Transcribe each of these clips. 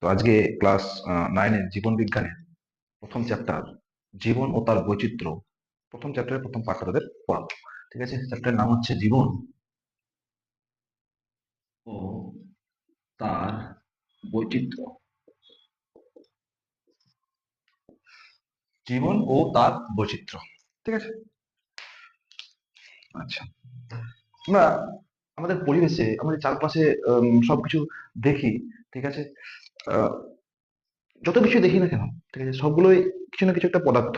তো আজকে ক্লাস 9-এর জীবন বিজ্ঞানের প্রথম চ্যাপ্টার জীবন ও তার বৈচিত্র্য। প্রথম চ্যাপ্টারের প্রথম পাঠটা তাদের পড়াবো। ঠিক আছে, চ্যাপ্টারের নাম হচ্ছে জীবন ও তার বৈচিত্র্য। জীবন ও তার বৈচিত্র্য। ঠিক আছে। আচ্ছা, আমরা আমাদের পরিবেশে আমাদের চারপাশে সবকিছু দেখি। ঠিক আছে। আহ, যত কিছু দেখি না কেন, ঠিক আছে, সবগুলোই কিছু না কিছু একটা পদার্থ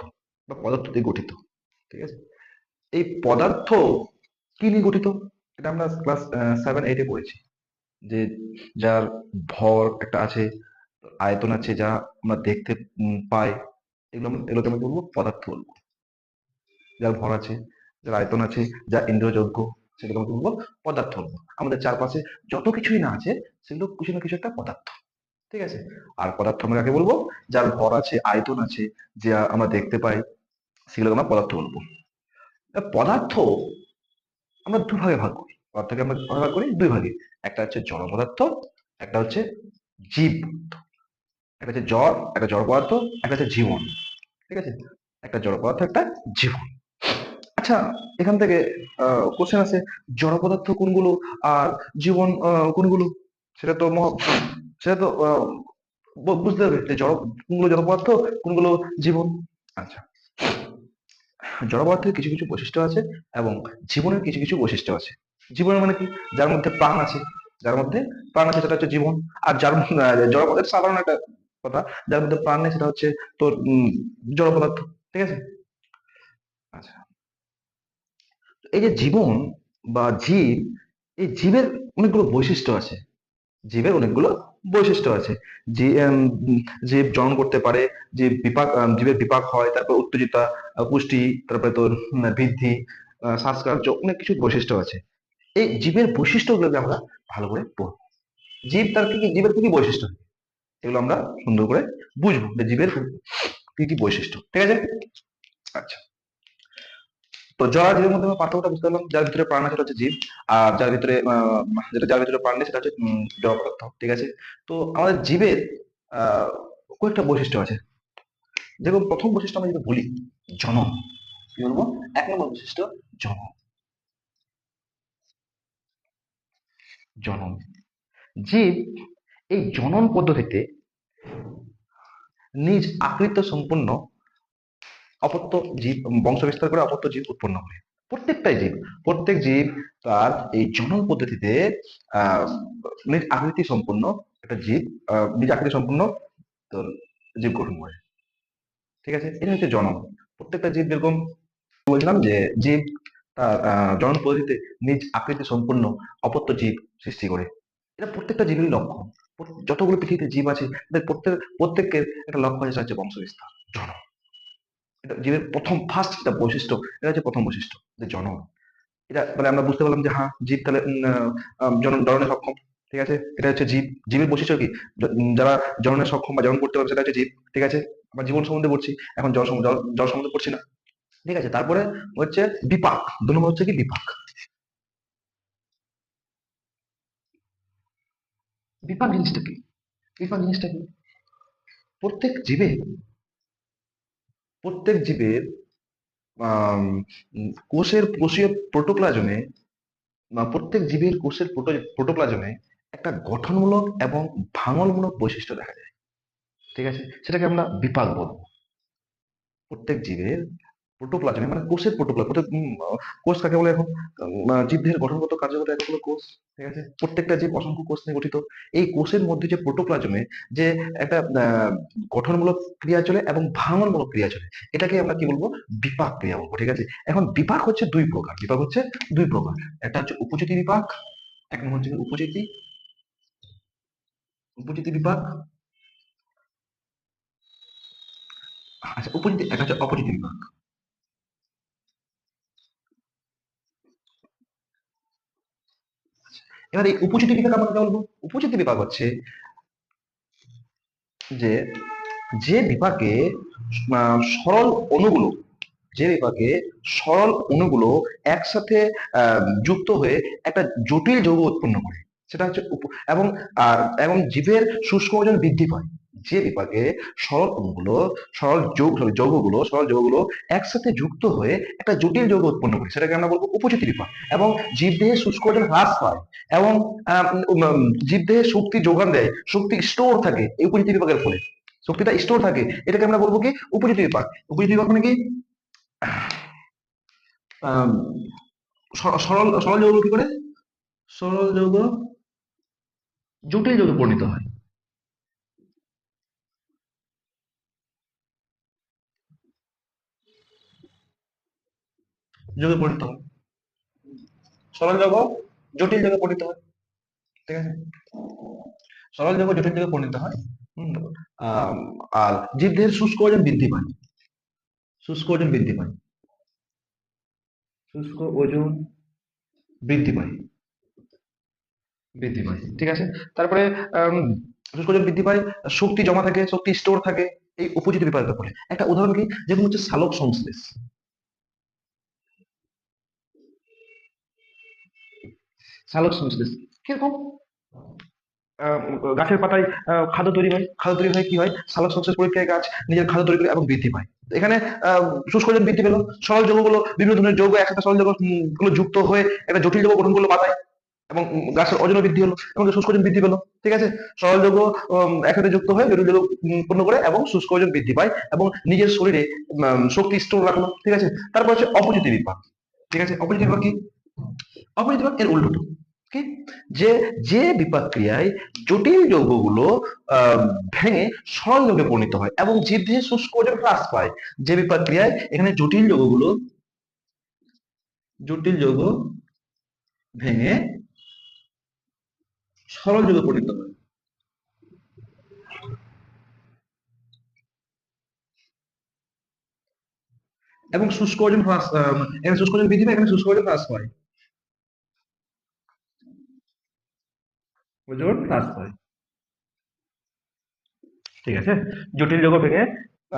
বা পদার্থ দিয়ে গঠিত। ঠিক আছে। এই পদার্থ কি নিয়ে গঠিত? এটা আমরা ক্লাস 7-8-এ পড়েছি যে যার ভর একটা আছে, আয়তন আছে, যা আমরা দেখতে পাই, এগুলোকে আমরা কি বলবো? পদার্থ বলবো। যার ভর আছে, যার আয়তন আছে, যা ইন্দ্রযোগ্য, সেগুলো আমরা কি বলবো? পদার্থ বলবো। আমাদের চারপাশে যত কিছুই না আছে, সেগুলো কিছু না কিছু একটা পদার্থ। ঠিক আছে। আর পদার্থ আমরা কাকে বলবো? যার ভর আছে, আয়তন আছে, যা আমরা দেখতে পাই, সেগুলোকে আমরা পদার্থ বলবো। পদার্থ আমরা দুভাগে ভাগ করি। পদার্থকে আমরা ভাগ করি দুই ভাগে। একটা হচ্ছে জড় পদার্থ, একটা হচ্ছে জীব পদার্থ। একটা হচ্ছে একটা জড় পদার্থ, একটা হচ্ছে জীবন। ঠিক আছে। একটা জড় পদার্থ, একটা জীবন। আচ্ছা, এখান থেকে কোশ্চেন আছে, জড় পদার্থ কোনগুলো আর জীবন কোনগুলো? সেটা তো সেটা তো বুঝতে হবে যে কোনগুলো জড় পদার্থ, কোনগুলো জীবন। আচ্ছা, জড় পদার্থের কিছু কিছু বৈশিষ্ট্য আছে এবং জীবনের কিছু কিছু বৈশিষ্ট্য আছে। জীবনের মানে কি? যার মধ্যে প্রাণ আছে, যার মধ্যে প্রাণ আছে সেটা হচ্ছে জীবন। আর যার জড় পদার্থ সাধারণ একটা কথা, যার মধ্যে প্রাণ নেই সেটা হচ্ছে তোর জড় পদার্থ। ঠিক আছে। আচ্ছা, এই যে জীবন বা জীব, এই জীবের অনেকগুলো বৈশিষ্ট্য আছে। জীবের অনেকগুলো বৈশিষ্ট্য আছে। যে জীব জন্ম করতে পারে, জীবের বিপাক হয়, তারপর উত্তেজিতা, পুষ্টি, তারপরে তোর বৃদ্ধি, শ্বাসকার্য, অনেক কিছু বৈশিষ্ট্য আছে। এই জীবের বৈশিষ্ট্যগুলোকে আমরা ভালো করে পড়বো। জীবের কি কি বৈশিষ্ট্য, এগুলো আমরা সুন্দর করে বুঝবো যে জীবের কি কি বৈশিষ্ট্য। ঠিক আছে। আচ্ছা, তো জড় আর জীবের মধ্যে আমরা পার্থক্যটা বুঝতে পারলাম। যার ভিতরে প্রাণ আছে সেটা হচ্ছে জীব, আর যার ভিতরে প্রাণ নেই সেটা হচ্ছে জড় পদার্থ। ঠিক আছে। তো আমাদের জীবের আহ কয়েকটা বৈশিষ্ট্য আছে। যেরকম প্রথম বৈশিষ্ট্য আমরা যদি বলি, জনন। কি বলবো? 1 নম্বর বৈশিষ্ট্য, জনন। জনন, জীব এই জনন পদ্ধতিতে নিজ আকৃতি সম্পূর্ণ অপত্য জীব বংশ বিস্তার করে অপত্য জীব উৎপন্ন করে। প্রত্যেকটাই জীব, প্রত্যেক জীব তার এই জনন পদ্ধতিতে আহ নিজ আকৃতি সম্পূর্ণ একটা জীব, নিজ আকৃতি সম্পূর্ণ তোর জীব গঠন করে। ঠিক আছে, এটা হচ্ছে জনন। প্রত্যেকটা জীব যেরকম বলছিলাম যে জীব তার জনন পদ্ধতিতে নিজ আকৃতি সম্পূর্ণ অপত্য জীব সৃষ্টি করে। এটা প্রত্যেকটা জীবেরই লক্ষ্য। যতগুলো পৃথিবীতে জীব আছে তাদের প্রত্যেকের একটা লক্ষ্য আছে, সেটা হচ্ছে বংশ বিস্তার, জনন। এটা জীবের প্রথম ফার্স্ট একটা বৈশিষ্ট্য। এটা হচ্ছে প্রথম বৈশিষ্ট্য, যে জনন। এটা মানে আমরা বুঝতে পারলাম যে হ্যাঁ, জীব তাহলে জননে সক্ষম। ঠিক আছে, এটা হচ্ছে জীবের বৈশিষ্ট্য কি? যারা জননে সক্ষম বা জনন করতে পারবে সেটা হচ্ছে জীব। ঠিক আছে। আমরা জীবন সম্বন্ধে পড়ছি, এখন জল সম্বন্ধে পড়ছি না। ঠিক আছে। তারপরে হচ্ছে বিপাক। 2 নম্বর হচ্ছে কি? বিপাক। বিপাক জিনিসটা কি? বিপাক জিনিসটা কি? প্রত্যেক জীবে, প্রত্যেক জীবের আম, কোষীয় প্রোটোপ্লাজমে, বা প্রত্যেক জীবের কোষের প্রোটোপ্লাজমে একটা গঠনমূলক এবং ভাঙনমূলক বৈশিষ্ট্য দেখা যায়। ঠিক আছে, সেটাকে আমরা বিপাক বলবো। প্রত্যেক জীবের প্রোটোপ্লাজমে, মানে কোষের প্রোটোপ্লাজম, কোষ কাকে বলে এখন? জীবদেহের গঠনগত কার্যগত একক হলো কোষ। ঠিক আছে। প্রত্যেকটা জীব অসংখ্য কোষ নিয়ে গঠিত। এই কোষের মধ্যে যে প্রোটোপ্লাজমে যে একটা গঠনমূলক ক্রিয়া চলে এবং ভাঙনমূলক ক্রিয়া চলে, এটাকে আমরা কি বলবো? বিপাক ক্রিয়া বলবো। ঠিক আছে। এখন বিপাক হচ্ছে দুই প্রকার। বিপাক হচ্ছে দুই প্রকার। একটা হচ্ছে উপচিতি বিপাক। 1 নম্বর হচ্ছে উপচিতি, উপচিতি বিপাক। আচ্ছা, উপচিতি, একটা হচ্ছে অপচিতি বিপাক। এবার এই উপচিতি বিপাক আমরা কি বলবো? উপচিতি বিপাক হচ্ছে যে যে বিপাকে সরল অণুগুলো, যে বিপাকে সরল অণুগুলো একসাথে যুক্ত হয়ে একটা জটিল যৌগ উৎপন্ন করে। সেটা হচ্ছে এবং এবং জীবের শুষ্ক ওজন বৃদ্ধি পায় যে বিপাকে সরল অণুগুলো, সরল যৌগগুলো একসাথে যুক্ত হয়ে একটা জটিল যৌগ উৎপন্ন করে, সেটাকে আমরা বলবো উপস্থিতি বিপাক। এবং জীবদেহের শুষ্ক ওজন হ্রাস পায় এবং জীবদেহে শক্তি যোগান দেয়, শক্তি স্টোর থাকে এই উপস্থিতি বিপাকের ফলে, শক্তিটা স্টোর থাকে, এটাকে আমরা বলবো কি উপস্থিতি বিপাক। উপস্থিতি বিপাক মানে কি আম, সরল সরল যৌগ কি করে, সরল যৌগ জটিল যৌগে পরিণত হয়। যৌগে পরিণত হয়, সরল যৌগ জটিল যৌগে পরিণত হয়, ঠিক আছে, সরল যৌগ জটিল যৌগে পরিণত হয়। হুম, আম, আর জীবদেহের শুষ্ক ওজন বৃদ্ধি পায়, শুষ্ক ওজন বৃদ্ধি পায়, শুষ্ক ওজন বৃদ্ধি পায়, বৃদ্ধি পায়, ঠিক আছে। তারপরে আম, শুষ্ক ওজন বৃদ্ধি পায়, শক্তি জমা থাকে, শক্তি স্টোর থাকে এই উপস্থিতি বিপাকের ফলে। একটা উদাহরণ কি, যেমন হচ্ছে সালোক সংশ্লেষ। সালোক সংশ্লেষ কিরকম, আহ, গাছের পাতায় খাদ্য তৈরি হয়, খাদ্য তৈরি হয় কি হয়, সালোক সংশ্লেষ প্রক্রিয়ায় গাছ নিজের খাদ্য তৈরি করে এবং বৃদ্ধি পায়। এখানে শুষ্ক ওজন বৃদ্ধি পেলো, সরল যৌগগুলো বিভিন্ন ধরনের যৌগ একসাথে, সরল যৌগ গুলো যুক্ত হয়ে একটা জটিল যৌগ গঠন করলো পাতায়, এবং গাছের ওজনও বৃদ্ধি হলো এবং শুষ্ক ওজন বৃদ্ধি পেলো, ঠিক আছে। সরল যৌগ একসাথে যুক্ত হয়ে জটিল যৌগ উৎপন্ন করে এবং শুষ্ক ওজন বৃদ্ধি পায় এবং নিজের শরীরে শক্তি স্টোর রাখলো, ঠিক আছে। তারপর হচ্ছে অপচিতি বিপাক, ঠিক আছে। অপচিতি বিপাক কি, অপচিতি বিপাক এর উল্টো কি, যে যে বিপাক ক্রিয়ায় জটিল যৌগগুলো আহ, ভেঙে সরল যৌগে পরিণত হয় এবং জীবদেহে শুষ্ক ওজন হ্রাস পায়, যে বিপাক ক্রিয়ায় এখানে জটিল যৌগ ভেঙে সরল যৌগে পরিণত হয় এবং শুষ্ক ওজন হ্রাস, এখানে শুষ্ক ওজন বৃদ্ধি পায়, এখানে শুষ্ক ওজন হ্রাস পায়, ওজন হ্রাস পায়, ঠিক আছে। জটিল যৌগ ভেঙে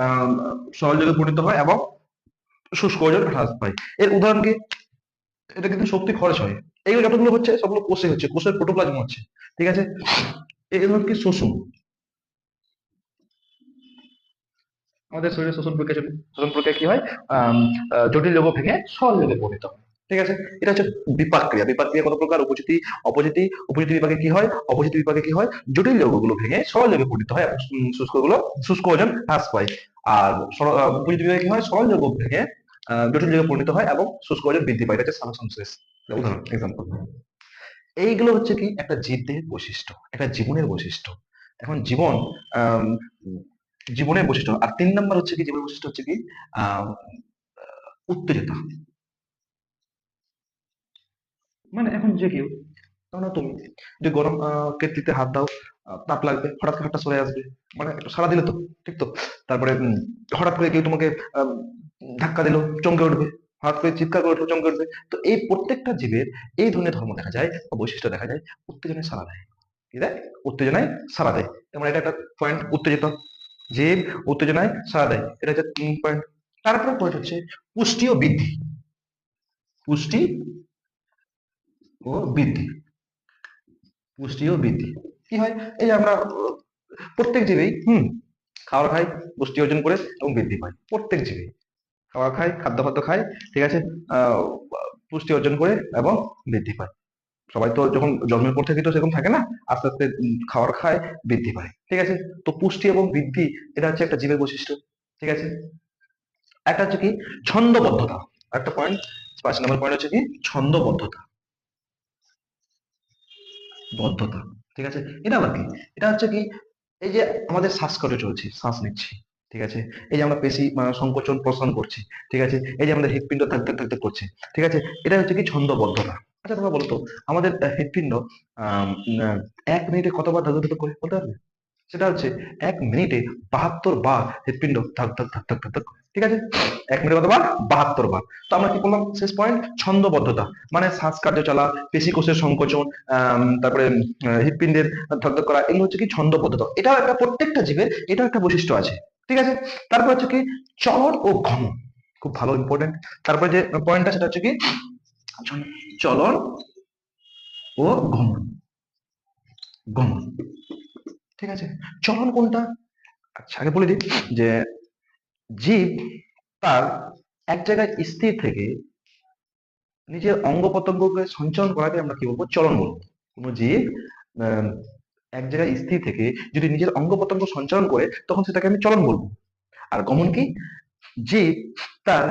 আহ, সরল যৌগে পরিণত হয় এবং শুষ্ক ওজন হ্রাস পায়। এর উদাহরণ কি, এটা কিন্তু শক্তি খরচ হয়, এইগুলো যতগুলো হচ্ছে সবগুলো কোষে হচ্ছে, কোষের প্রোটোপ্লাজম হচ্ছে, ঠিক আছে। এই ধরুন কি শোষণ, আমাদের শরীরে শোষণ প্রক্রিয়া চলে, শোষণ প্রক্রিয়া কি হয়, আম, জটিল যৌগ ভেঙে সরল যৌগে পরিণত হয়, ঠিক আছে। এটা হচ্ছে বিপাক ক্রিয়া। বিপাক ক্রিয়া কত প্রকার, উপচিতি, অপচিতি। উপচিতি বিপাকে কি হয়, অপচিতি বিপাকে কি হয়, জটিল যৌগগুলো ভেঙে সরল যৌগে পরিণত হয় এবং শুষ্ক ওজন হ্রাস পায়। আর উপচিতি বিপাকে কি হয়, সরল যৌগ ভেঙে জটিল যৌগে পরিণত হয় এবং শুষ্ক ওজন বৃদ্ধি পায়। এটা হচ্ছে সালোকসংশ্লেষ উদাহরণ, এক্সাম্পল। এইগুলো হচ্ছে কি একটা জীবদেহের বৈশিষ্ট্য, একটা জীবনের বৈশিষ্ট্য। এখন জীবন, আম, জীবনের বৈশিষ্ট্য। আর 3 নম্বর হচ্ছে কি, জীবনের বৈশিষ্ট্য হচ্ছে কি আহ উত্তেজতা। মানে এখন যে কেউ, ধরো তুমি যে গরম কেটলিতে হাত দাও, তাপ লাগবে, হঠাৎ করে হাতটা সরে আসবে, মানে একটু সাড়া দিলে তো, ঠিক তো। তারপরে হঠাৎ করে কেউ তোমাকে আহ, ধাক্কা দিল, চমকে উঠবে, হঠাৎ করে চিৎকার করে উঠলো, চমকে উঠবে। তো এই প্রত্যেকটা জীবের এই ধরনের ধর্ম দেখা যায় বা বৈশিষ্ট্য দেখা যায়, উত্তেজনায় সাড়া দেয়, কি দেয়, উত্তেজনায় সাড়া দেয়। যেমন এটা একটা পয়েন্ট, উত্তেজিত জীব উত্তেজনায় সাড়া দেয়, এটা হচ্ছে পয়েন্ট। তারপরে পয়েন্ট হচ্ছে পুষ্টি ও বৃদ্ধি, পুষ্টি ও বৃদ্ধি, পুষ্টি ও বৃদ্ধি কি হয়, এই যে আমরা প্রত্যেক জীবেই খাবার খাই, পুষ্টি অর্জন করে এবং বৃদ্ধি পায়, প্রত্যেক জীবে খাবার খায়, খাদ্য খাদ্য খায়, ঠিক আছে, আহ পুষ্টি অর্জন করে এবং বৃদ্ধি পায়। সবাই তো যখন জন্মের পর থেকে তো সেরকম থাকে না, আস্তে আস্তে খাবার খায়, বৃদ্ধি পায়, ঠিক আছে। তো পুষ্টি এবং বৃদ্ধি এটা হচ্ছে একটা জীবের বৈশিষ্ট্য, ঠিক আছে। একটা হচ্ছে কি ছন্দবদ্ধতা, একটা পয়েন্ট, 5 নম্বর পয়েন্ট হচ্ছে কি ছন্দবদ্ধতা, বদ্ধতা, ঠিক আছে। এটা আবার কি, এটা হচ্ছে কি, এই যে আমাদের শ্বাসকষ্ট চলছে, শ্বাস নিচ্ছি, ঠিক আছে, এই যে আমরা পেশি সংকোচন প্রসারণ করছি, ঠিক আছে, এই যে আমাদের হৃৎপিণ্ড ধাক ধাক ধাক ধাক করছে, ঠিক আছে, এটা হচ্ছে কি ছন্দবদ্ধতা। আচ্ছা তোমরা বলতো, আমাদের হৃৎপিণ্ড আহ 1 মিনিটে কতবার ধাক ধাক ধাক করে, বলতে পারবে? সেটা হচ্ছে 1 মিনিটে 72 বার হৃৎপিণ্ড ধাক ধাক ধাক ধাক ধাক ধাক করে, ঠিক আছে। 1 মিনিটে কতবার, 72 বার। তো আমরা কি করলাম, শেষ পয়েন্ট ছন্দবদ্ধতা, মানে শ্বাসকার্য চলা, পেশি কোষের সংকোচন, তারপরে হৃৎপিণ্ডের ধক ধক করা, এগুলো হচ্ছে কি ছন্দবদ্ধতা। এটাও একটা, প্রত্যেকটা জীবের এটাও একটা বৈশিষ্ট্য আছে, ঠিক আছে। তারপর হচ্ছে কি চলন ও ঘন, খুব ভালো ইম্পর্টেন্ট। তারপরে যে পয়েন্টটা সেটা হচ্ছে কি চলন ও ঘন, গমন। ঠিক আছে, চলন কোনটা? আচ্ছা আগে বলে দিই যে জীব তার এক জায়গায় স্থির থেকে নিজের অঙ্গ প্রত্যঙ্গকে সঞ্চালন করাকে আমরা কি বলবো? চলন বলবো। কোনো জীব আহ, এক জায়গায় স্থির থেকে যদি নিজের অঙ্গ প্রত্যঙ্গ সঞ্চালন করে তখন সেটাকে আমি চলন বলবো। আর গমন কি? জীব তার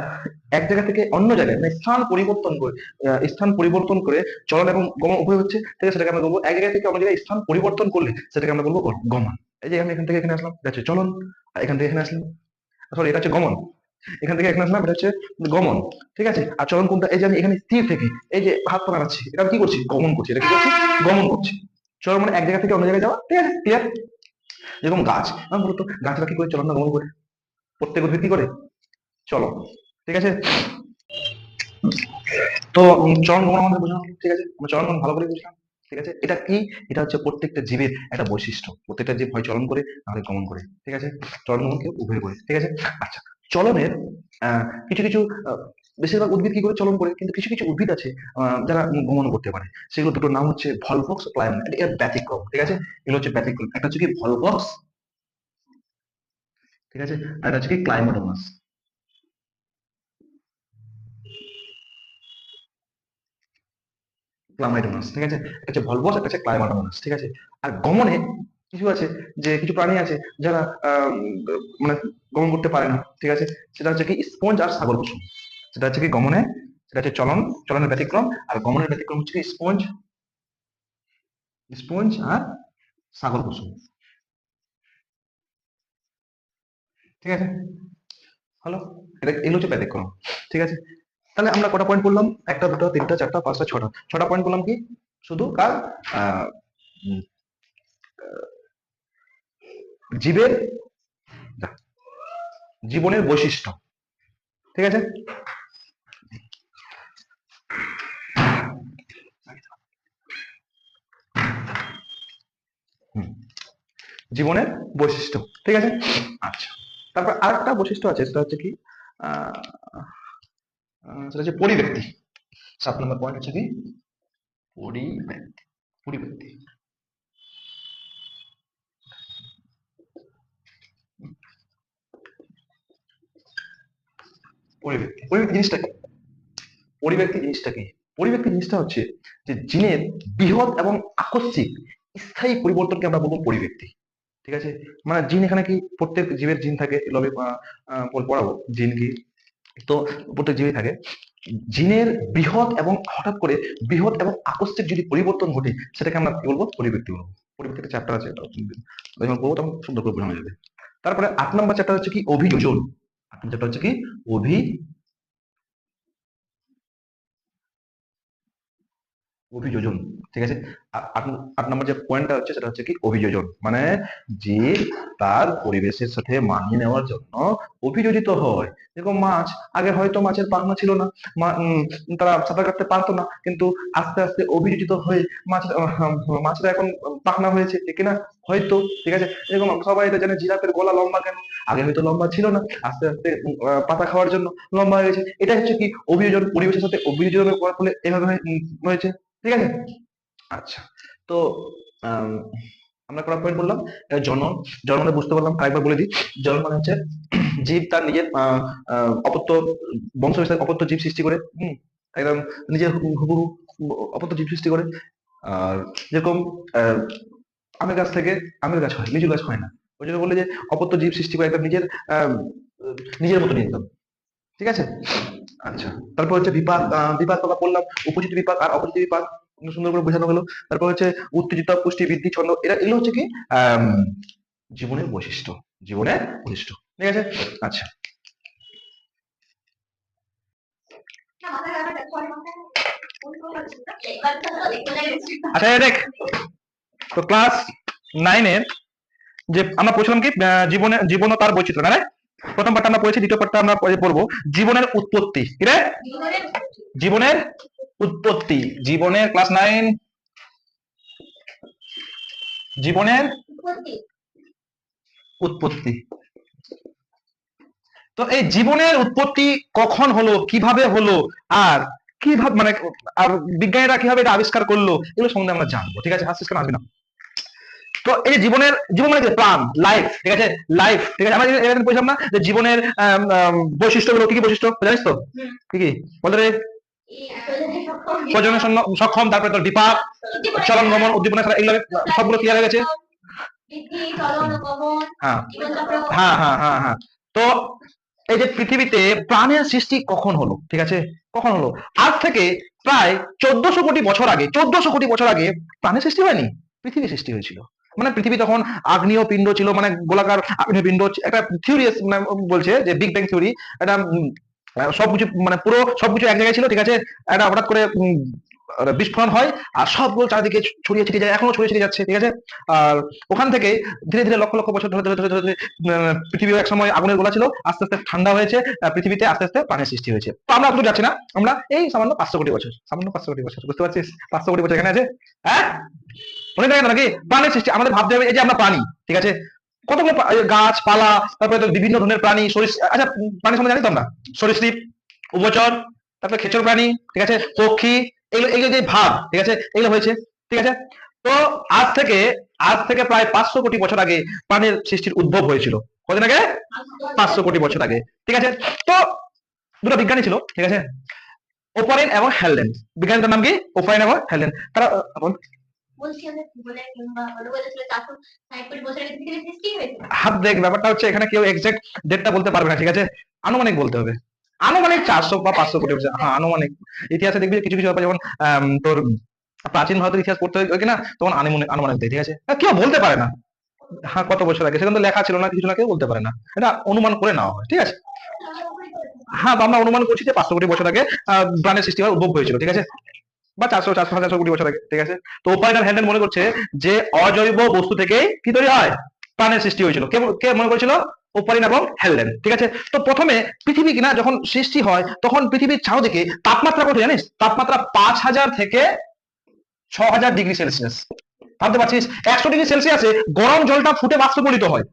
এক জায়গা থেকে অন্য জায়গায় মানে স্থান পরিবর্তন করে চলন এবং গমন উভয় হচ্ছে, ঠিক আছে, সেটাকে আমরা বলবো। এক জায়গা থেকে অন্য জায়গায় স্থান পরিবর্তন করলে সেটাকে আমরা বলবো গমন। এই যে আমি এখান থেকে এখানে আসলাম, এটা হচ্ছে চলন। আর এখান থেকে এখানে আসলাম, সরি, এটা হচ্ছে গমন। এখান থেকে এখানে আসলাম, এটা হচ্ছে গমন। ঠিক আছে, আর চলন কোনটা? এই যে আমি এখানে স্থির থেকে এই যে হাত পা নাড়াচ্ছি, এটা আমি কি করছি? গমন করছি। এটা কি করছি? গমন করছি। চলন মানে এক জায়গা থেকে অন্য জায়গায় যাওয়া। ঠিক আছে, ক্লিয়ার? যেরকম গাছ, আমি বলতো গাছটা কি করে চলন না গমন করে? প্রত্যেক উদ্ভিদ কি করে? চলো। ঠিক আছে, তো চলন গমন আমাদের বোঝানো হলো, ঠিক আছে, আমরা চলন গমন ভালো করে বুঝলাম। ঠিক আছে, এটা কি? এটা হচ্ছে প্রত্যেকটা জীবের একটা বৈশিষ্ট্য। প্রত্যেকটা জীব হয় চলন করে নাহলে গমন করে। ঠিক আছে, চলন গমন কেউ উভয় করে। ঠিক আছে, আচ্ছা, চলনের কিছু কিছু বেশিরভাগ উদ্ভিদ কি করে চলন করে, কিন্তু কিছু কিছু উদ্ভিদ আছে যারা গমন করতে পারে। সেগুলো দুটোর নাম হচ্ছে ভলভক্স ও প্লায়ামন। এর ব্যতিক্রম। ঠিক আছে, এগুলো হচ্ছে ব্যতিক্রম। একটা হচ্ছে কি ভলভক্স, ঠিক আছে, আর একটা হচ্ছে কি ক্লাইমাটোমাস। ক্লামাইডোনাস। ঠিক আছে, একটা হচ্ছে ভলভস, একটা হচ্ছে ক্লাইমাটোনাস। ঠিক আছে, আর গমনে কিছু আছে, যে কিছু প্রাণী আছে যারা মানে গমন করতে পারে না। ঠিক আছে, সেটা হচ্ছে কি স্পঞ্জ আর সাগর কুসুম। সেটা হচ্ছে কি গমনে, সেটা হচ্ছে চলনের ব্যতিক্রম। আর গমনের ব্যতিক্রম হচ্ছে কি স্পঞ্জ আর সাগর কুসুম। ঠিক আছে, হলো, এটা এগুলো হচ্ছে ব্যতিক্রম। ঠিক আছে, তাহলে আমরা কটা পয়েন্ট বললাম? একটা, দুটো, তিনটা, চারটা, পাঁচটা, ছটা। ছটা পয়েন্ট বললাম কি? শুধু কার? আহ উম, জীবের জীবনের বৈশিষ্ট্য। ঠিক আছে, হুম, জীবনের বৈশিষ্ট্য। ঠিক আছে, আচ্ছা, তারপর আরেকটা বৈশিষ্ট্য আছে, সেটা হচ্ছে কি আহ সেটা হচ্ছে পরিব্যক্তি। 7 নম্বর পয়েন্ট হচ্ছে কি পরিব্যক্তি। পরিব্যক্তি, পরিব্যক্তি জিনিসটা কি? পরিব্যক্তি জিনিসটা কি? পরিব্যক্তি জিনিসটা হচ্ছে যে জিনের বৃহৎ এবং আকস্মিক স্থায়ী পরিবর্তনকে আমরা বলবো পরিব্যক্তি। ঠিক আছে, মানে জিন এখানে কি প্রত্যেক জীবের জিন থাকে, লবে পড়াবো জিন কি। তো প্রত্যেক জীবই থাকে। জিনের বৃহৎ এবং হঠাৎ করে বৃহৎ এবং আকস্মিক যদি পরিবর্তন ঘটে সেটাকে আমরা কি বলবো? পরিবর্তন বলবো। পরিবর্তনের চ্যাপ্টার আছে, যখন বলবো তখন সুন্দর করে বোঝানো যাবে। তারপরে 8 নম্বর চ্যাপ্টার হচ্ছে কি অভিযোজন। 8 নম্বর চ্যাপ্টার হচ্ছে কি অভিযোজন। ঠিক আছে, আট আট নম্বর যে পয়েন্টটা হচ্ছে সেটা হচ্ছে কি অভিযোজন, মানে যে তার পরিবেশের সাথে মানিয়ে নেওয়ার জন্য অভিযোজিত হয়। যেরকম মাছ, আগে হয়তো মাছের পাখনা ছিল না, তারা সাঁতার কাটতে পারতো না, কিন্তু আস্তে আস্তে অভিযোজিত হয়ে মাছরা এখন পাখনা হয়েছে, ঠিক কিনা? হয়তো। ঠিক আছে, এরকম সবাই এটা জানে জিরাফের গলা লম্বা কেন। আগে হয়তো লম্বা ছিল না, আস্তে আস্তে পাতা খাওয়ার জন্য লম্বা হয়েছে। এটা হচ্ছে কি অভিযোজন, পরিবেশের সাথে অভিযোজন করার ফলে এভাবে হয়েছে। ঠিক আছে, আচ্ছা, তো আম, আমরা কটা পয়েন্ট বললাম? জনন। জনন মানে বুঝতে পারলাম, আরেকবার বলে দিই। জনন মানে হচ্ছে জীব তার নিজের অপত্য বংশ বিস্তার, অপত্য জীব সৃষ্টি করে। একদম নিজের হুবহু অপত্য জীব সৃষ্টি করে। আর যেরকম আহ, আমের গাছ থেকে আমের গাছ হয়, লিচু গাছ হয় না। ওই জন্য বলে যে অপত্য জীব সৃষ্টি করে একদম নিজের আহ নিজের মতো একদম। ঠিক আছে, আচ্ছা, তারপর হচ্ছে বিপাক। বিপাক কথা বললাম, উপজিত বিপাক আর অপজিত বিপাক সুন্দর করে বোঝানো হলো। তারপর হচ্ছে উত্তেজিত, পুষ্টি, বৃদ্ধি, ছন্দ, এগুলো হচ্ছে কি আহ জীবনের বৈশিষ্ট্য। জীবনের বৈশিষ্ট্য। ঠিক আছে, আচ্ছা, আচ্ছা, দেখ, তো ক্লাস 9-এর যে আমরা পড়ছিলাম কি জীবন ও তার বৈচিত্র্য, না? প্রথম পাঠটা আমরা পড়েছি, দ্বিতীয় পাঠটা আমরা পড়বো জীবনের উৎপত্তি। কি রে? জীবনের উৎপত্তি। জীবনের ক্লাস 9 জীবনের উৎপত্তি। তো এই জীবনের উৎপত্তি কখন হলো, কিভাবে হলো, আর কিভাবে মানে আর বিজ্ঞানীরা কিভাবে এটা আবিষ্কার করলো, এগুলো সম্বন্ধে আমরা জানবো। ঠিক আছে, আজকে আসবে না। তো এই যে জীবন মানে কি প্রাণ, লাইফ, ঠিক আছে, লাইফ, ঠিক আছে। আমরা এখানে বলছিলাম না যে জীবনের বৈশিষ্ট্যগুলো কি কি বৈশিষ্ট্য জানিস তো? কি কি বলতে রে? প্রজনন সক্ষম, তারপরে তোর বিপাক, চলন গমন, উদ্দীপনা ছাড়া, এগুলো সবগুলো ক্লিয়ার হয়ে গেছে। হ্যাঁ হ্যাঁ হ্যাঁ হ্যাঁ হ্যাঁ। তো এই যে পৃথিবীতে প্রাণের সৃষ্টি কখন হলো, ঠিক আছে, কখন হলো? আজ থেকে প্রায় 1400 কোটি বছর আগে, 1400 কোটি বছর আগে প্রাণের সৃষ্টি হয়নি, পৃথিবী সৃষ্টি হয়েছিল। মানে পৃথিবী তখন আগ্নেয় পিণ্ড ছিল, মানে গোলাকার আগ্নেয় পিণ্ড। একটা থিওরি মানে বলছে যে বিগ ব্যাং থিওরি, এটা সবকিছু মানে পুরো সবকিছু এক জায়গায় ছিল, ঠিক আছে, এটা হঠাৎ করে বিস্ফোরণ হয় আর সবগুলো চারিদিকে ছড়িয়ে ছিটিয়ে যায়, এখনো ছড়িয়ে ছিটিয়ে যাচ্ছে, ঠিক আছে। আর ওখান থেকে ধীরে ধীরে লক্ষ লক্ষ বছর ধরে ধরে ধরে ধরে পৃথিবী এক সময় আগুনের গোলা ছিল, আস্তে আস্তে ঠান্ডা হয়েছে, পৃথিবীতে আস্তে আস্তে প্রাণের সৃষ্টি হয়েছে। তো আমরা একটু যাচ্ছি না, আমরা এই সামান্য 500 কোটি বছর, সামান্য 500 কোটি বছর, বুঝতে পারছিস? 500 কোটি বছর এখানে আছে, হ্যাঁ, মনে থাকে না নাকি? প্রাণের সৃষ্টি আমাদের ভাবতে হবে, এই যে আমরা প্রাণী, ঠিক আছে, কতগুলো গাছপালা, তারপরে তো বিভিন্ন ধরনের প্রাণী, আচ্ছা, প্রাণী সম্বন্ধে জানি তো আমরা, সরীসৃপ, উভচর, তারপরে খেচর প্রাণী, ঠিক আছে, পক্ষী, এগুলো এগুলো যে ভাব, ঠিক আছে, এগুলো হয়েছে, ঠিক আছে। তো আজ থেকে প্রায় 500 কোটি বছর আগে প্রাণের সৃষ্টির উদ্ভব হয়েছিল। কতদিন আগে? 500 কোটি বছর আগে, ঠিক আছে। তো দুটো বিজ্ঞানী ছিল, ঠিক আছে, ওপারেন এবং হ্যালডেন। বিজ্ঞানীদের নাম কি? ওপারেন এবং হ্যালডেন। তারা হাত দেখ, ব্যাপারটা হচ্ছে এখানে কেউ এক্সাক্ট ডেটটা বলতে পারবে না, ঠিক আছে, আনুমানিক বলতে হবে, আনুমানিক 400 বা 500 কোটি বছর, হ্যাঁ আনুমানিক। ইতিহাসে দেখবি কিছু কিছু ব্যাপার, যেমন তোর প্রাচীন ভারতের ইতিহাস পড়তে হয় কিনা, তখন আনুমানিক আনুমানিক দেয়, ঠিক আছে, কেউ বলতে পারে না হ্যাঁ কত বছর আগে, সেখানে তো লেখা ছিল না, কিছু না, কেউ বলতে পারে না, এটা অনুমান করে নেওয়া হয়, ঠিক আছে। হ্যাঁ, তো আমরা অনুমান করছি যে 500 কোটি বছর আগে প্রাণের সৃষ্টি হওয়ার উদ্ভব হয়েছিল, ঠিক আছে, বা 400 কোটি বছর আগে, ঠিক আছে। তো ওপারেন হ্যান্ডেল মনে করছে যে অজৈব বস্তু থেকে কি তৈরি হয়, প্রাণের সৃষ্টি হয়েছিল। কে কে মনে করেছিল? ওপারিন এবং হ্যালডেন, ঠিক আছে। তো প্রথমে পৃথিবী কিনা যখন সৃষ্টি হয়, তখন পৃথিবীর চারদিকে তাপমাত্রা কত জানিস? তাপমাত্রা 5000 থেকে 6000 ডিগ্রি সেলসিয়াস। ভাবতে পারছিস 100 ডিগ্রি সেলসিয়াসে গরম জলটা ফুটে বাষ্পে পরিণত হয়।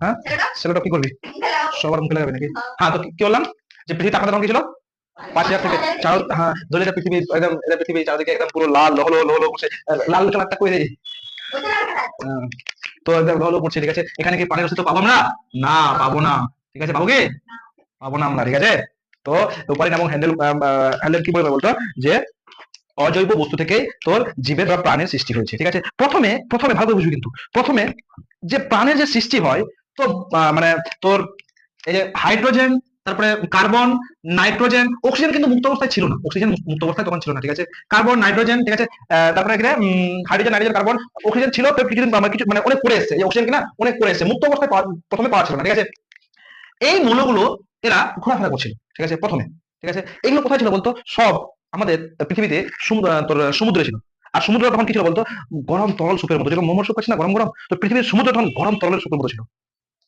হ্যাঁ, সেটা কি করবি? সবার মুখে লাগাবে নাকি? হ্যাঁ, তো কি বললাম যে পৃথিবীর তাপমাত্রা তখন কি ছিল? 5000 থেকে চার, হ্যাঁ, ধরে এটা পৃথিবী একদম, এটা পৃথিবী চারদিকে একদম পুরো লাল লহলো লহলো করছে, লাল কালারটা করে দেয়। তো একদম লহলো করছে, ঠিক আছে। এখানে কি পানির অস্তিত্ব পাবো আমরা? না, পাবো না, ঠিক আছে, পাবো কি? পাবো না আমরা, ঠিক আছে। তো ওপারিন এবং হ্যান্ডেল হ্যান্ডেল কি বলবে বলতো যে অজৈব বস্তু থেকে তোর জীবের বা প্রাণের সৃষ্টি হয়েছে, ঠিক আছে। প্রথমে প্রথমে ভালো বুঝবি, কিন্তু প্রথমে যে প্রাণের যে সৃষ্টি হয়, তো মানে তোর এই যে হাইড্রোজেন, তারপরে কার্বন, নাইট্রোজেন, অক্সিজেন কিন্তু মুক্ত অবস্থায় ছিল না, অক্সিজেন মুক্ত অবস্থায় তখন ছিল না, ঠিক আছে। কার্বন, নাইট্রোজেন, ঠিক আছে, তারপরে এখানে হাইড্রোজেন, নাইট্রোজেন, কার্বন, অক্সিজেন ছিল, তো কিছুদিন কিছু মানে অনেক পরে এসেছে, এই অক্সিজেন কিনা অনেক পরে এসেছে, মুক্ত অবস্থায় প্রথমে পাওয়া ছিল না, ঠিক আছে। এই মৌলগুলো এরা ঘোরাফেরা করছিল, ঠিক আছে, প্রথমে, ঠিক আছে। এগুলো কোথায় ছিল বলতো? সব আমাদের পৃথিবীতে তোর সমুদ্রে ছিল। আর সমুদ্র তখন কি ছিল বলতো? গরম তরল সুপের মতো, যেরকম মোমোর সুপ আছে না, গরম গরম, তো পৃথিবীর সমুদ্র তখন গরম তরলের সুপের মতো ছিল,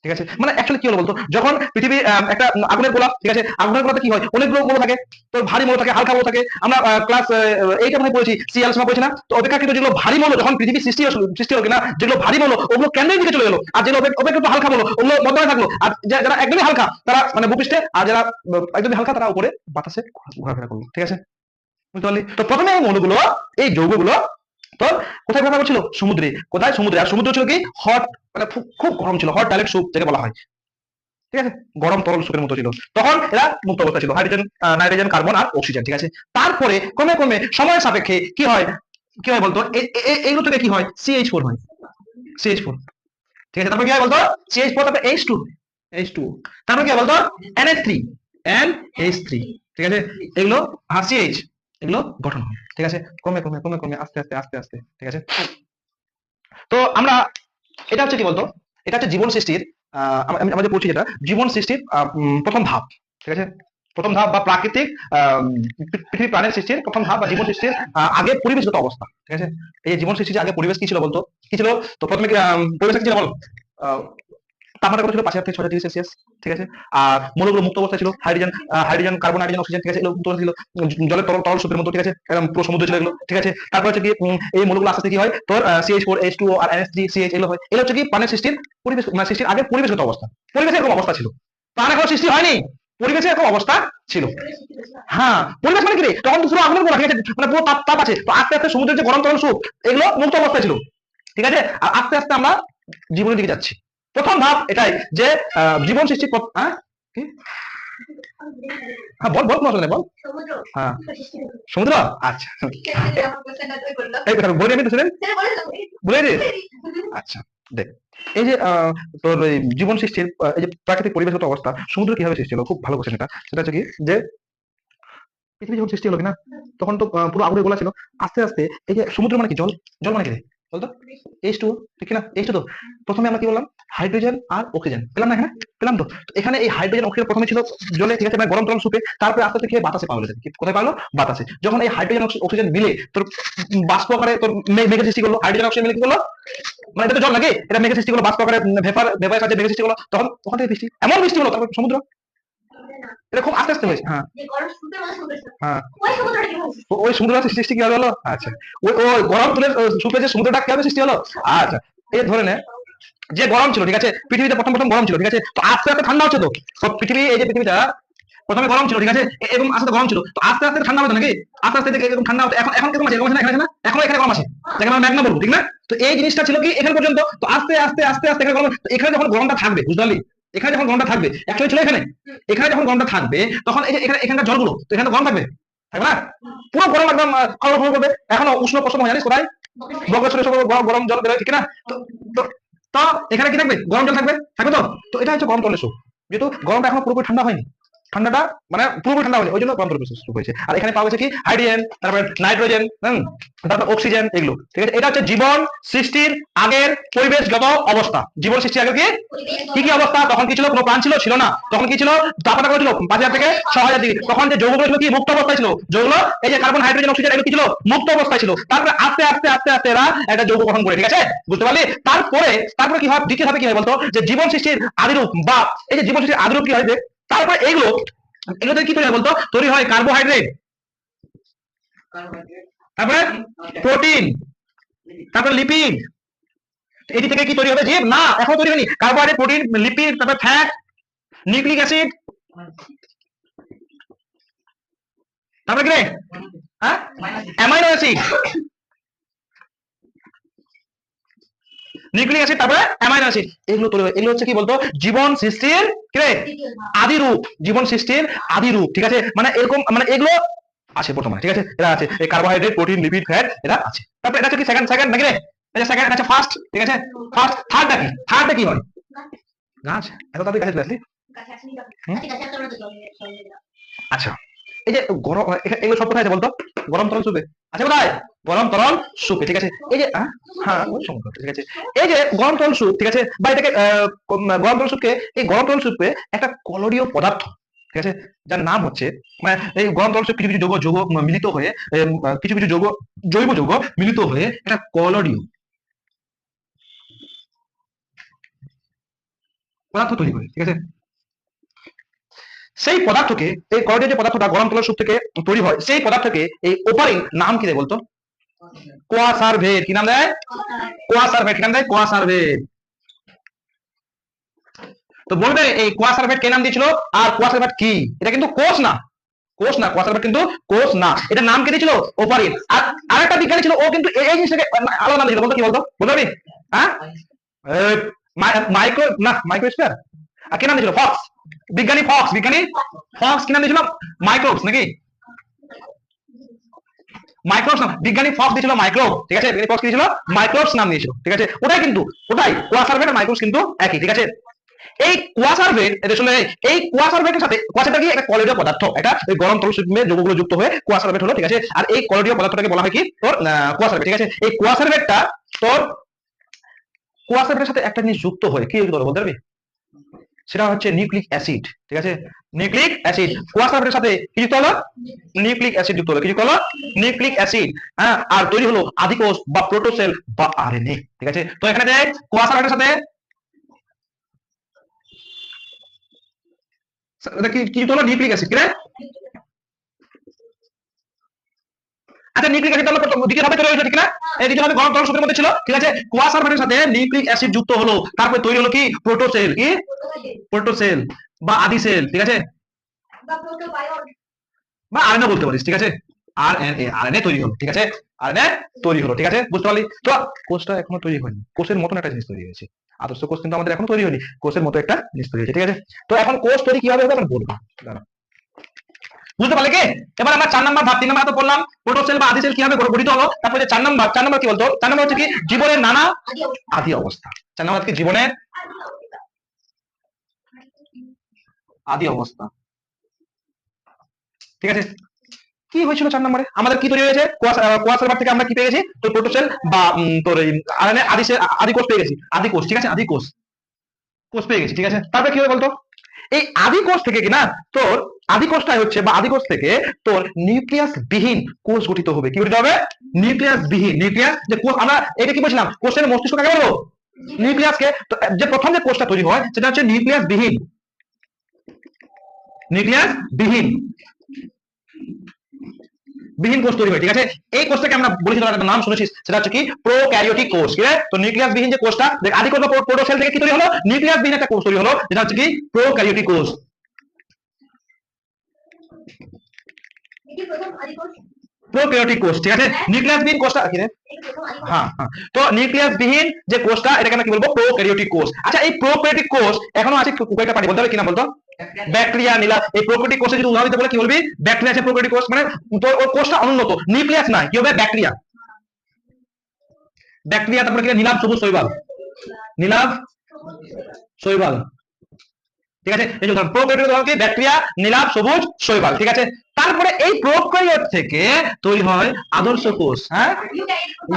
ঠিক আছে। মানে অ্যাকচুয়ালি কি হলো বলতো, যখন পৃথিবী একটা আগুনের গোলা, ঠিক আছে, আগুনের গোলাতে কি হয়, অনেকগুলো মৌল থাকে, তো ভারী মৌল থাকে, হালকা মৌল থাকে। আমরা ক্লাস এইটা মনে পড়েছি, সিএল সময় পড়েছি না, তো অপেক্ষাকৃত যেগুলো ভারী মৌল যখন পৃথিবী সৃষ্টি হলো কিনা, যেগুলো ভারী মৌল ওগুলো কেন্দ্রের দিকে চলে গেলো, আর যেগুলো অপেক্ষাকৃত হালকা মৌল ওগুলো মধ্যমে থাকলো, আর যারা একদমই হালকা তারা মানে ভূপৃষ্ঠে, আর যারা একদমই হালকা তারা উপরে বাতাসে ঘোরাফেরা করলো, ঠিক আছে, বুঝতে পারলি? তো প্রথমে এই মৌলগুলো, এই যৌগগুলো তোর কোথায় ব্যবহার করছিল? সমুদ্রে। কোথায়? সমুদ্রে। আর সমুদ্র ছিল কি হট, মানে খুব গরম ছিল, হট ডাইরেক্ট স্যুপ যেটা বলা হয়, ঠিক আছে, গরম তরল সুপের মতো ছিল। তখন এরা মুক্ত অবস্থা ছিল, হাইড্রোজেন, নাইট্রোজেন, কার্বন আর অক্সিজেন, ঠিক আছে। তারপরে ক্রমে ক্রমে সময়ের সাপেক্ষে কি হয়, কি হয় বলতো, এইগুলো থেকে কি হয়, CH4 হয়, CH4, ঠিক আছে। তারপর কি হয় বলতো, CH4, তারপর H2, H2, তারপর কি হয় বলতো, NH3, NH3, ঠিক আছে। এগুলো CH, এগুলো গঠন হয়, ঠিক আছে, ক্রমে ক্রমে ক্রমে ক্রমে আস্তে আস্তে আস্তে আস্তে, ঠিক আছে। তো আমরা, এটা হচ্ছে কি বলতো, এটা হচ্ছে জীবন সৃষ্টির আমাদের পড়ছি যেটা জীবন সৃষ্টির প্রথম ধাপ, ঠিক আছে, প্রথম ধাপ বা প্রাকৃতিক পৃথিবী প্রাণের সৃষ্টির প্রথম ধাপ বা জীবন সৃষ্টির আগে পরিবেশগত অবস্থা, ঠিক আছে। এই জীবন সৃষ্টির আগে পরিবেশ কি ছিল বলতো, কি ছিল? তো প্রথমে পরিবেশ কি ছিল বল? তাপমাত্রা কত ছিল? 5000 থেকে 6000 ডিগ্রি সেলসিয়াস, ঠিক আছে। আর মৌলগুলো মুক্ত অবস্থায় ছিল, হাইড্রোজেন, কার্বন, নাইট্রোজেন, অক্সিজেন, ঠিক আছে, এগুলো মুক্ত অবস্থায় ছিল, জলের তরল তরল সুপের মতো, ঠিক আছে, একদম পুরো সমুদ্র ছিল এগুলো, ঠিক আছে। তারপর হচ্ছে কি এই মৌলগুলো আস্তে আস্তে কি হয় তোর CH4, H2O আর NH3, CH, এগুলো হয়। এগুলো হচ্ছে কি প্রাণের সৃষ্টির পরিবেশ, মানে সৃষ্টির আগে পরিবেশগত অবস্থা, পরিবেশের এরকম অবস্থা ছিল, প্রাণ এখনো সৃষ্টি হয়নি, পরিবেশের এরকম অবস্থা ছিল। হ্যাঁ, পরিবেশ মানে কি রে, তখন তো পুরো আগুনের গোলা, ঠিক আছে, মানে পুরো তাপ তাপ আছে, তো আস্তে আস্তে সমুদ্রের যে গরম তরল সুপ এগুলো মুক্ত অবস্থায় ছিল, ঠিক আছে। আর আস্তে আস্তে আমরা জীবনের দিকে যাচ্ছি। প্রথম ধাপ এটাই যে জীবন সৃষ্টির হ্যাঁ কি? হ্যাঁ বল বল, কোনো অসুবিধা নেই, বল। হ্যাঁ সমুদ্র, আচ্ছা এই কথা বলি আমি তো ছিলেন বলে দিস। আচ্ছা দেখ, এই যে তোর এই জীবন সৃষ্টির এই যে প্রাকৃতিক পরিবেশগত অবস্থা, সমুদ্র কিভাবে সৃষ্টি হলো, খুব ভালো কোশ্চেন এটা। সেটা হচ্ছে কি যে পৃথিবী যখন সৃষ্টি হলো কিনা, তখন তো পুরো আগুনে গোলা ছিল। আস্তে আস্তে এই যে সমুদ্র মানে কি, জল, জল মানে কি রে বলতো, H2O, ঠিক না? H2 তো প্রথমে আমরা কি বললাম, হাইড্রোজেন আর অক্সিজেন পেলাম না এখানে, পেলাম তো। তো এখানে এই হাইড্রোজেন অক্সিজেন প্রথমে ছিল জলে, ঠিক আছে, মানে গরম তরল সুপে, তারপরে আস্তে আস্তে খেয়ে বাতাসে পাওয়া গেল। কোথায় পাওয়া গেলো? বাতাসে। যখন এই হাইড্রোজেন অক্সিজেন মিলে তোর বাষ্প আকারে তোর মেঘের সৃষ্টি করলো, হাইড্রোজেন অক্সিজেন মিলে কি করলো, মানে এটা তো জল নাকি, এটা মেঘের সৃষ্টি করলো, বাষ্প আকারে ভেপার সাথে মেঘের সৃষ্টি করলো, তখন ওখান থেকে বৃষ্টি, এমন বৃষ্টি হলো, তারপর সমুদ্র। এটা খুব আস্তে আস্তে হয়েছে। হ্যাঁ হ্যাঁ, ওই সমুদ্র সৃষ্টি কিভাবে হলো? আচ্ছা, ওই ওই গরম তুলে সুপে যে সমুদ্রটা কিভাবে সৃষ্টি হলো? আচ্ছা, এই ধরে নে যে গরম ছিল, ঠিক আছে, পৃথিবীতে প্রথম প্রথম গরম ছিল, ঠিক আছে, তো আস্তে আস্তে ঠান্ডা হচ্ছে তো। তো পৃথিবী, এই যে পৃথিবীটা প্রথমে গরম ছিল, ঠিক আছে, এবং আস্তে গরম ছিল, তো আস্তে আস্তে ঠান্ডা হবে নাকি, আস্তে আস্তে এরকম ঠান্ডা হতো। এখন এখন কিরকম আছে, এরকম আছে না, এখানে আছে না, এখন এখানে গরম আছে, যেখানে আমরা ম্যাগনা বলবো, ঠিক না? তো এই জিনিসটা ছিল কি এখানে পর্যন্ত, তো আস্তে আস্তে আস্তে আস্তে এখানে গরম, তো এখানে যখন গরমটা থাকবে, বুঝতে পারলি, এখানে যখন গরমটা থাকবে, অ্যাকচুয়ালি ছিল এখানে, এখানে যখন গরমটা থাকবে, তখন এই যে এখানে এখানকার জলগুলো, তো এখানে গরম থাকবে, থাকবে না, পুরো গরম একদম খরখর করবে। এখনো উষ্ণ প্রশ্ন হয় জানিস কোথায়, বঙ্গোপসাগরে সব গরম জল বেরোয়, ঠিক না? তো তো তো এখানে কি থাকবে, গরম জল থাকবে, থাকবে তো। তো এটা হচ্ছে গরম তরলের সুখ, যেহেতু গরমটা এখনো পুরোপুরি ঠান্ডা হয়নি, ঠান্ডাটা মানে পুরোপুরি ঠান্ডা হয়নি, ওই জন্য গরম তরল শুরু হয়েছে। আর এখানে পাওয়া গেছে কি হাইড্রোজেন, তারপরে নাইট্রোজেন, তারপর অক্সিজেন, এগুলো, ঠিক আছে। এটা হচ্ছে জীবন সৃষ্টির আগের পরিবেশগত অবস্থা। জীবন সৃষ্টির আগে কি কি অবস্থা, তখন কি ছিল, কোনো প্রাণ ছিল, ছিল না। তখন কি ছিল, তাপমাত্রা কত ছিল, 5000 থেকে 6000 ডিগ্রি। তখন যে যৌগগুলো ছিল কি, মুক্ত অবস্থায় ছিল, যৌগগুলো এই যে কার্বন, হাইড্রোজেন, অক্সিজেন, এগুলো কি ছিল, মুক্ত অবস্থায় ছিল। তারপরে আস্তে আস্তে আস্তে আস্তে এরা একটা যৌগ গঠন করে, ঠিক আছে, বুঝতে পারলি। তারপরে তারপরে কি হয়, দ্বিতীয় ধাপে কি হয় বলতো, যে জীবন সৃষ্টির আদিরূপ, বা এই যে জীবন সৃষ্টির আদিরূপ কি হয়, তারপরে এগুলো, এগুলোতে কি তৈরি হয় বলতো, তৈরি হয় কার্বোহাইড্রেট, তারপরে প্রোটিন, তারপরে লিপিড। এটি থেকে কি তৈরি হবে, জীব না, এখন তৈরি হয়নি। কার্বোহাইড্রেট, প্রোটিন, লিপিড, তারপরে ফ্যাট, নিউক্লিক অ্যাসিড, তারপরে কি রে, হ্যাঁ, অ্যামাইনো অ্যাসিড, নিউক্লিক অ্যাসিড, তারপরে অ্যামাইনো অ্যাসিড, এগুলো তৈরি হয়। এগুলো হচ্ছে কি বলতো, জীবন সৃষ্টির কি রে, আদিরূপ, জীবন সৃষ্টির আদিরূপ, ঠিক আছে। মানে এরকম, মানে এগুলো আছে প্রথমে, ঠিক আছে, এরা আছে, এই কার্বোহাইড্রেট, প্রোটিন, লিপিড, ফ্যাট, এরা আছে। তারপরে এটা হচ্ছে কি সেকেন্ড, সেকেন্ড নাকি রে, এটা সেকেন্ড, এটা ফার্স্ট, ঠিক আছে, ফার্স্ট। থার্ডটা কি, থার্ডটা কি হয়, গাছ, এত তাড়াতাড়ি গাছে চলে আসলি। আচ্ছা, এই যে গরম, এগুলো সব কোথায় আছে বলতো, গরম তরল সুপে আছে, কোথায়, গরম তরল সুপে, ঠিক আছে। এই যে হ্যাঁ ওই সমুদ্র, ঠিক আছে। এই যে গরম তরল সুপ, ঠিক আছে, বা এটাকে গরম তরল সুপকে, এই গরম তরল সুপে একটা কলোরীয় পদার্থ, ঠিক আছে, যার নাম হচ্ছে, মানে এই গরম তরল সুপ কিছু কিছু যৌগ যৌগ মিলিত হয়ে, কিছু কিছু যৌগ, জৈব যৌগ মিলিত হয়ে একটা কলোরীয় পদার্থ তৈরি করে, ঠিক আছে। সেই পদার্থকে, এই কলোরীয় যে পদার্থটা গরম তরল সুপ থেকে তৈরি হয়, সেই পদার্থকে এই ওপারিং নাম কি দেয় বলতো, কোয়াসারভেট। কি নাম দেয়, কোয়াসারভেট। কি নাম দেয়, কোয়াসারভেট। তো বলবে এই কোয়াসারভেট কে নাম দিয়েছিল, আর কোয়াসারভেট কি, এটা কিন্তু কোষ না, কোষ না, কোয়াসারভেট কিন্তু কোষ না, এটা নাম কে দিয়েছিল, ওপারিন। আর আরেকটা বিজ্ঞানী ছিল, ও কিন্তু এই জিনিসটাকে আলাদা নাম দিয়েছিল, বলতো কি বলতো, বলতে পারবি, হ্যাঁ, মাইক্রো না, মাইক্রোস্ফিয়ার। আর কি নাম দিয়েছিল, ফক্স, বিজ্ঞানী ফক্স, বিজ্ঞানী ফক্স কি নাম দিয়েছিল, মাইক্রোবস নাকি, মাইক্রোবস নাম, বিজ্ঞানী ফক্স দিয়েছিল মাইক্রোব, ঠিক আছে, বিজ্ঞানী ফক্স দিয়েছিল মাইক্রোবস নাম দিয়েছিল, ঠিক আছে। ওটাই কিন্তু, ওটাই কোয়াসারভেট আর মাইক্রোবস কিন্তু একই, ঠিক আছে। এই কোয়াসারভেট, এটা শুনে, এই কোয়াসারভেটের সাথে, কোয়াসারভেট কি একটা কলোরীয় পদার্থ, এটা ওই গরম তরল সুপে যৌগগুলো যুক্ত হয়ে কোয়াসারভেট হলো, ঠিক আছে। আর এই কলোরীয় পদার্থটাকে বলা হয় কি তোর, কোয়াসারভেট, ঠিক আছে। এই কোয়াসারভেটটা তোর, কোয়াসারভেটের সাথে একটা জিনিস যুক্ত হয়ে কি যুক্ত হবে বলতে পারবি, সেটা হচ্ছে নিউক্লিক অ্যাসিড, ঠিক আছে, নিউক্লিক অ্যাসিড। কোয়াসারভেটের সাথে কি যুক্ত হলো, নিউক্লিক অ্যাসিড যুক্ত হলো, কি যুক্ত হলো, নিউক্লিক অ্যাসিড, হ্যাঁ। আর তৈরি হলো আদিকোষ বা প্রোটোসেল বা আরএনএ, ঠিক আছে। তো এখানে দেখ কোয়াসারভেটের সাথে কি কি যুক্ত হলো, নিউক্লিক অ্যাসিড, কি রে, আচ্ছা, নিউক্লিক অ্যাসিড তাহলে দ্বিতীয় ধাপে তৈরি হয়েছে, ঠিক না, এই দ্বিতীয় ধাপে গরম তরল সুপের মধ্যে ছিল, ঠিক আছে। কোয়াসারভেটের সাথে নিউক্লিক অ্যাসিড যুক্ত হলো, তারপরে তৈরি হলো কি প্রোটোসেল, কি প্রোটোসেল বা আদি সেল, ঠিক আছে, বা আরএনএ বলতে পারিস, ঠিক আছে, আরএনএ তৈরি হলো, ঠিক আছে, আরএনএ তৈরি হলো, ঠিক আছে, বুঝতে পারলি তো। কোষটা এখনো তৈরি হয়নি, কোষের মতন একটা জিনিস তৈরি হয়েছে, আদর্শ কোষ কিন্তু আমাদের এখনো তৈরি হয়নি, কোষের মতো একটা জিনিস তৈরি হয়েছে, ঠিক আছে। তো এখন কোষ তৈরি কিভাবে হবে আমরা বলবো, দাঁড়া। বুঝতে পারলে কি? এবার আমরা 4 নাম্বার ধাপ, 3 নাম্বার তো বললাম প্রোটোসেল বা আদি সেল কিভাবে গঠিত হলো, তারপরে যে 4 নাম্বার কি বলতো, 4 নাম্বার হচ্ছে কি জীবনের নানা আদি অবস্থা। 4 নাম্বার কি জীবনের আদি অবস্থা, ঠিক আছে। কি হয়েছিল 4 নম্বরে, আমাদের কি তৈরি হয়েছে, কোয়াসালভার থেকে আমরা কি পেয়ে গেছি, তো প্রোটোসেল বা তোর এই আরএনএ আদি কোষ পেয়ে গেছি, আদি কোষ, ঠিক আছে, আদি কোষ কোষ পেয়ে গেছি, ঠিক আছে। তারপরে কি হবে বলতো, এই আদি কোষ থেকে কিনা তোর আদি কোষটাই হচ্ছে বা আদি কোষ থেকে তোর নিউক্লিয়াস বিহীন কোষ গঠিত হবে। কি গঠিত হবে? নিউক্লিয়াস বিহীন, নিউক্লিয়াস যে কোষ, আমরা এটা কি বলছিলাম, কোষের মস্তিষ্ক কাকে বলবো? নিউক্লিয়াসকে। তো যে প্রথম যে কোষটা তৈরি হয় সেটা হচ্ছে নিউক্লিয়াস বিহীন, নিউক্লিয়াস বিহীন বিহীন কোষ তৈরি হয়, ঠিক আছে। এই কোষটাকে আমরা বলেছি, একটা নাম শুনেছিস, সেটা হচ্ছে কি প্রোক্যারিওটিক কোষ, ঠিক আছে। তো নিউক্লিয়াস বিহীন যে কোষটা, আদি কোষ বা প্রোটোসেল থেকে কি তৈরি হলো, নিউক্লিয়াস বিহীন একটা কোষ তৈরি হলো, যেটা হচ্ছে কি প্রোক্যারিওটিক কোষ, প্রোক্যারিওটিক কোষ, ঠিক আছে। নিউক্লিয়াস বিহীন কোষটা কি রে? হ্যাঁ হ্যাঁ, তো নিউক্লিয়াস বিহীন যে কোষটা, এটাকে আমরা কি বলবো, প্রোক্যারিওটিক কোষ। আচ্ছা, এই প্রোক্যারিওটিক কোষ এখনো আছে, কয়েকটা পারি বলতে হবে কিনা বলতো, ব্যাকটেরিয়া, নীলা। এই প্রোক্যারিওটিক কোষে যদি উদাহরণ দিতে বলে কি বলবি, ব্যাকটেরিয়া আছে প্রোক্যারিওটিক কোষ, মানে তোর ওই কোষটা অনুন্নত, নিউক্লিয়াস নাই, কি হবে, ব্যাকটেরিয়া, ব্যাকটেরিয়া। তারপরে কি নীলাভ সবুজ শৈবাল, নীলাভ শৈবাল, ঠিক আছে। এই যে উদাহরণ প্রোক্যারিওটিক উদাহরণ কি, ব্যাকটেরিয়া, নীলাভ সবুজ শৈবাল, ঠিক আছে। তারপরে এই প্রোক্যারিওট থেকে তৈরি হয় আদর্শ কোষ, হ্যাঁ,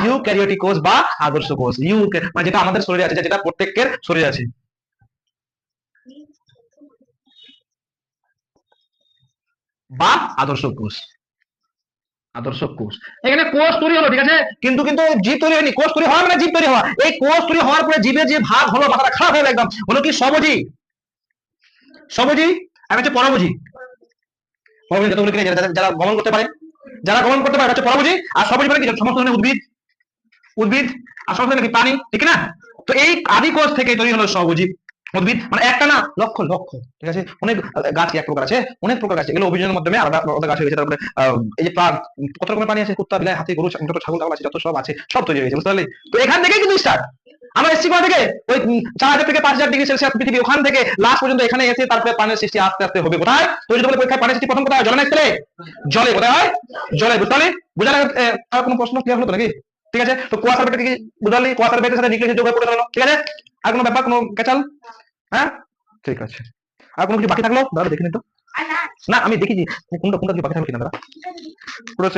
ইউক্যারিওটিক কোষ বা আদর্শ কোষ, মানে যেটা আমাদের শরীরে আছে, যেটা প্রত্যেকের শরীরে আছে, বা আদর্শ কোষ, আদর্শ কোষ। এখানে কোষ তৈরি হলো, ঠিক আছে, কিন্তু কিন্তু জীব তৈরি হয়নি। কোষ তৈরি হওয়া মানে জীব তৈরি হওয়া। এই কোষ তৈরি হওয়ার পরে জীবের যে ভাগ হলো, মাথাটা খারাপ হয়ে গেল একদম, হলো কি সবজি, সবজি আর হচ্ছে পরভোজী। পরভোজী যতগুলো কিনে যারা গমন করতে পারে, যারা গমন করতে পারে হচ্ছে পরভোজী। আর সবজি মানে কি, সমস্ত ধরনের উদ্ভিদ, উদ্ভিদ আর সমস্ত ধরনের প্রাণী, ঠিক না। তো এই আদি কোষ থেকে তৈরি হলো সবজি উদ্ভিদ, মানে একটা না, লক্ষ লক্ষ, ঠিক আছে, অনেক গাছ এক প্রকার আছে, অনেক প্রকার গাছ, এগুলো অভিযোজনের মাধ্যমে আলাদা আলাদা গাছ হয়ে গেছে। তারপরে এই যে প্রাণ, কত রকমের প্রাণী আছে, কুত্তা, বিলাই, হাতি, গরু, যত ছাগল টাগল আছে, যত সব আছে, সব তৈরি হয়ে গেছে, বুঝতে পারলি। তো এখান থেকেই কিন্তু স্টার্ট। আমরা এসছি কোথা থেকে, ওই 4000 থেকে 5000 ডিগ্রি সেলসিয়াস পৃথিবী, ওখান থেকে লাস্ট পর্যন্ত এখানে এসে তারপরে প্রাণের সৃষ্টি আস্তে আস্তে হবে কোথায়, তো যদি বলে পরীক্ষায় প্রাণের সৃষ্টি প্রথম কোথায়, জলে না স্থলে, জলে, কোথায় হয়, জলে, বুঝতে পারলি। বুঝা লাগে? আর কোনো প্রশ্ন ক্লিয়ার হলো তো নাকি? ঠিক আছে। তো কোয়াসার বেটা কি বুঝালি, কোয়াসার বেটের সাথে নিউক্লিয়াস যোগ হয়ে পড়ে গেল, ঠিক আছে। আর কোনো ব্যাপার, কোনো কেচাল? হ্যাঁ, ঠিক আছে। আর কোনো কিছু বাকি থাকলো দাদা দেখে নিন তো। না, আমি দেখেছি কোনটা কোনটা কি বাকি থাকলো কিনা দাদা। পুরো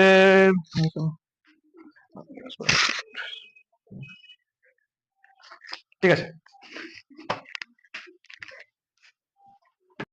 ঠিক আছে।